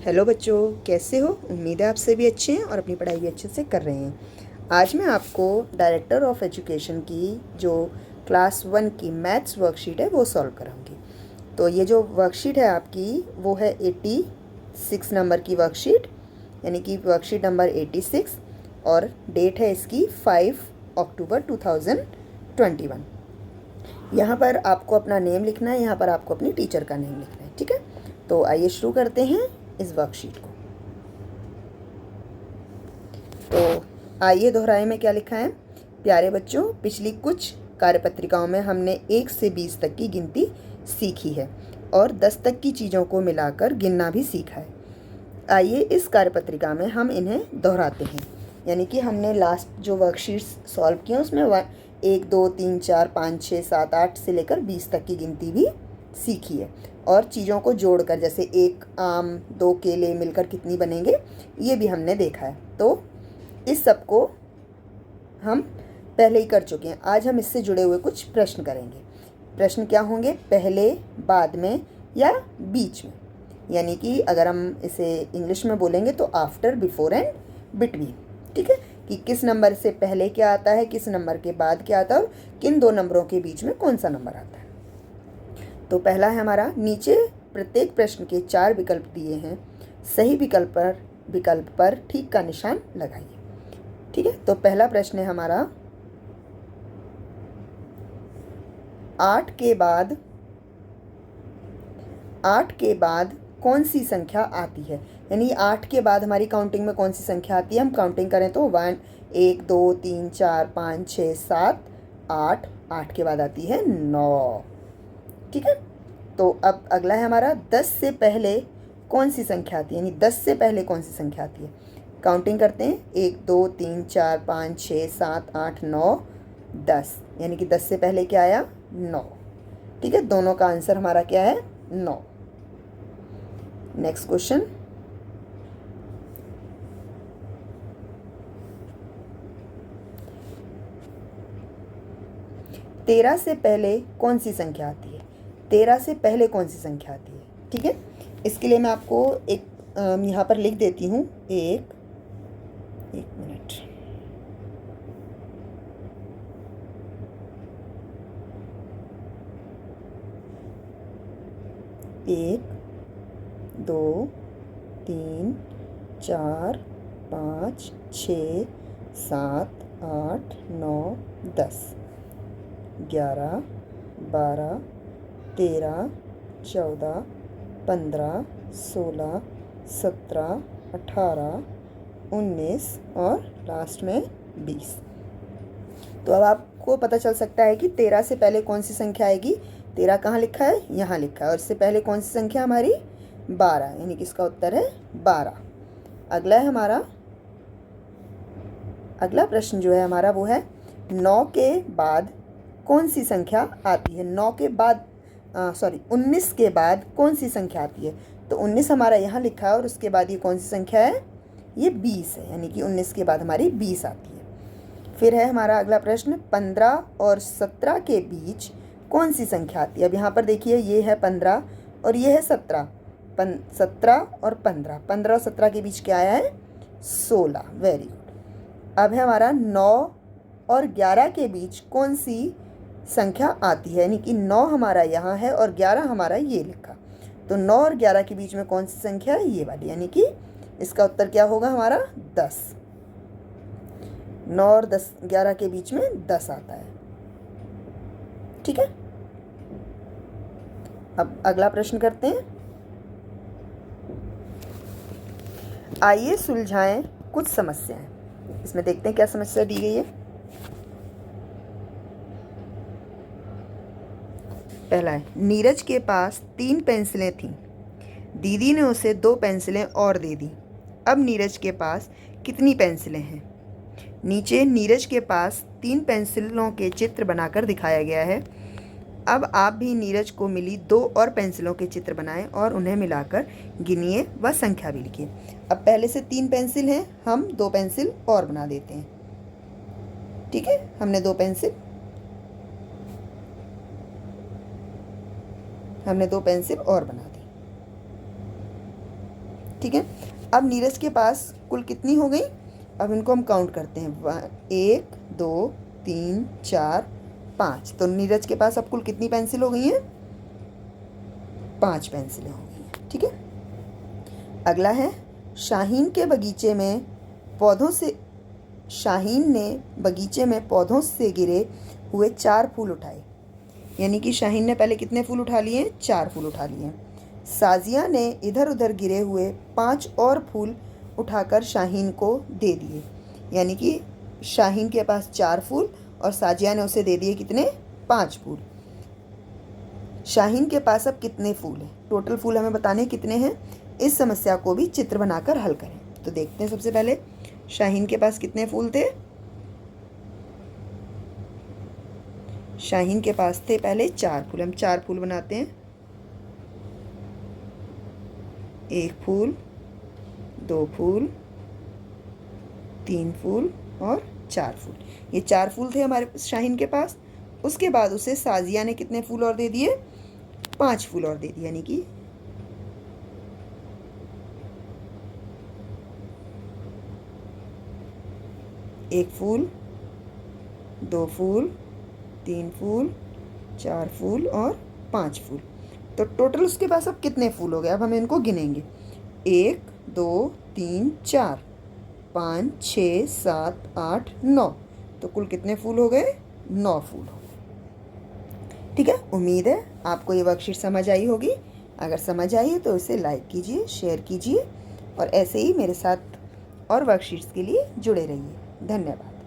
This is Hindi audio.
हेलो बच्चों, कैसे हो? उम्मीद है आप सभी अच्छे हैं और अपनी पढ़ाई भी अच्छे से कर रहे हैं। आज मैं आपको डायरेक्टर ऑफ एजुकेशन की जो क्लास 1 की मैथ्स वर्कशीट है वो सॉल्व कराऊंगी। तो ये जो वर्कशीट है आपकी वो है 86 नंबर की वर्कशीट, यानी कि वर्कशीट नंबर 86, और डेट है इसकी 5 अक्टूबर 2021। यहाँ पर आपको अपना नेम लिखना है, यहाँ पर आपको अपनी टीचर का नेम लिखना है। ठीक है, तो आइए शुरू करते हैं इस वर्कशीट को। तो आइए दोहराए में क्या लिखा है। प्यारे बच्चों, पिछली कुछ कार्यपत्रिकाओं में हमने 1 से 20 तक की गिनती सीखी है और 10 तक की चीज़ों को मिलाकर गिनना भी सीखा है। आइए इस कार्यपत्रिका में हम इन्हें दोहराते हैं, यानी कि हमने लास्ट जो वर्कशीट्स सॉल्व की हैं उसमें 1 2 3 4 5 6 7 8 से लेकर 20 तक की गिनती भी सीखी है, और चीज़ों को जोड़कर जैसे 1 आम 2 केले मिलकर कितनी बनेंगे ये भी हमने देखा है। तो इस सब को हम पहले ही कर चुके हैं। आज हम इससे जुड़े हुए कुछ प्रश्न करेंगे। प्रश्न क्या होंगे? पहले, बाद में या बीच में, यानी कि अगर हम इसे इंग्लिश में बोलेंगे तो आफ्टर, बिफोर एंड बिटवीन। ठीक है, कि किस नंबर से पहले क्या आता है, किस नंबर के बाद क्या आता है, और किन दो नंबरों के बीच में कौन सा नंबर आता है। तो पहला है हमारा, नीचे प्रत्येक प्रश्न के 4 विकल्प दिए हैं, सही विकल्प पर ठीक का निशान लगाइए। ठीक है, तो पहला प्रश्न है हमारा, 8 के बाद कौन सी संख्या आती है, यानी 8 के बाद हमारी काउंटिंग में कौन सी संख्या आती है। हम काउंटिंग करें तो 1 2 3 4 5 6 7 8, 8 के बाद आती है 9। ठीक है, तो अब अगला है हमारा, 10 से पहले कौन सी संख्या आती है, यानी 10 से पहले कौन सी संख्या आती है। काउंटिंग करते हैं, 1 2 3 4 5 6 7 8 9 10, यानी कि 10 से पहले क्या आया? 9। ठीक है, दोनों का आंसर हमारा क्या है? 9। नेक्स्ट क्वेश्चन, तेरह से पहले कौन सी संख्या आती है। 13 से पहले कौन सी संख्या आती है। ठीक है, इसके लिए मैं आपको एक यहाँ पर लिख देती हूँ, एक मिनट। एक 2 3 4 5 6 7 8 9 10 11 12 13 14 15 16 17 18 19 और लास्ट में 20। तो अब आपको पता चल सकता है कि 13 से पहले कौन सी संख्या आएगी। 13 कहाँ लिखा है? यहाँ लिखा है। और इससे पहले कौन सी संख्या हमारी? 12, यानी कि इसका उत्तर है 12। अगला है हमारा, अगला प्रश्न जो है हमारा वो है, 9 के बाद कौन सी संख्या आती है। 9 के बाद 19 के बाद कौन सी संख्या आती है। तो 19 हमारा यहाँ लिखा है और उसके बाद ये कौन सी संख्या है? ये 20 है, यानी कि 19 के बाद हमारी 20 आती है। फिर है हमारा अगला प्रश्न, 15 और 17 के बीच कौन सी संख्या आती है। अब यहाँ पर देखिए, ये है 15 और ये है 17। 17 और 15, 15 और 17 के बीच क्या आया है? 16। Very good. अब है हमारा 9 और 11 के बीच कौन सी संख्या आती है, यानी कि 9 हमारा यहाँ है और 11 हमारा ये लिखा। तो 9 और 11 के बीच में कौन सी संख्या है? ये वाली, यानी कि इसका उत्तर क्या होगा हमारा? 10। 9 और 10 11 के बीच में 10 आता है। ठीक है, अब अगला प्रश्न करते हैं। आइए सुलझाएं कुछ समस्याएं। इसमें देखते हैं क्या समस्या दी गई है। पहला है, नीरज के पास 3 पेंसिलें थीं। दीदी ने उसे 2 पेंसिलें और दे दी। अब नीरज के पास कितनी पेंसिलें हैं। नीचे नीरज के पास 3 पेंसिलों के चित्र बनाकर दिखाया गया है। अब आप भी नीरज को मिली 2 और पेंसिलों के चित्र बनाएं और उन्हें मिलाकर गिनिए व संख्या भी लिखिए। अब पहले से 3 पेंसिल हैं, हम 2 पेंसिल और बना देते हैं। ठीक है, हमने 2 पेंसिल और बना दी। ठीक है। अब नीरज के पास कुल कितनी हो गई, अब इनको हम काउंट करते हैं, 1 2 3 4 5। तो नीरज के पास अब कुल कितनी पेंसिल हो गई हैं, 5 पेंसिलें हो गई हैं, ठीक है। अगला है शाहीन के बगीचे में पौधों से, शाहीन ने बगीचे में पौधों से गिरे हुए 4 फूल उठाए। यानी कि शाहीन ने पहले कितने फूल उठा लिए, 4 फूल उठा लिए। साजिया ने इधर उधर गिरे हुए 5 और फूल उठाकर शाहीन को दे दिए। यानी कि शाहीन के पास 4 फूल और साजिया ने उसे दे दिए कितने, 5 फूल। शाहीन के पास अब कितने फूल हैं, टोटल फूल हमें बताने कितने हैं। इस समस्या को भी चित्र बनाकर हल करें। तो देखते हैं सबसे पहले शाहीन के पास कितने फूल थे। शाहीन के पास थे पहले 4 फूल, हम 4 फूल बनाते हैं। 1 फूल, 2 फूल, 3 फूल और 4 फूल। ये 4 फूल थे हमारे शाहीन के पास। उसके बाद उसे साजिया ने कितने फूल और दे दिए, 5 फूल और दे दिए। यानी कि 1 फूल, 2 फूल, 3 फूल, 4 फूल और 5 फूल। तो टोटल उसके पास अब कितने फूल हो गए, अब हम इनको गिनेंगे। 1 2 3 4 5 6 7 8 9। तो कुल कितने फूल हो गए, 9 फूल हो गए। ठीक है, उम्मीद है आपको ये वर्कशीट समझ आई होगी। अगर समझ आई है तो इसे लाइक कीजिए, शेयर कीजिए और ऐसे ही मेरे साथ और वर्कशीट्स के लिए जुड़े रहिए। धन्यवाद।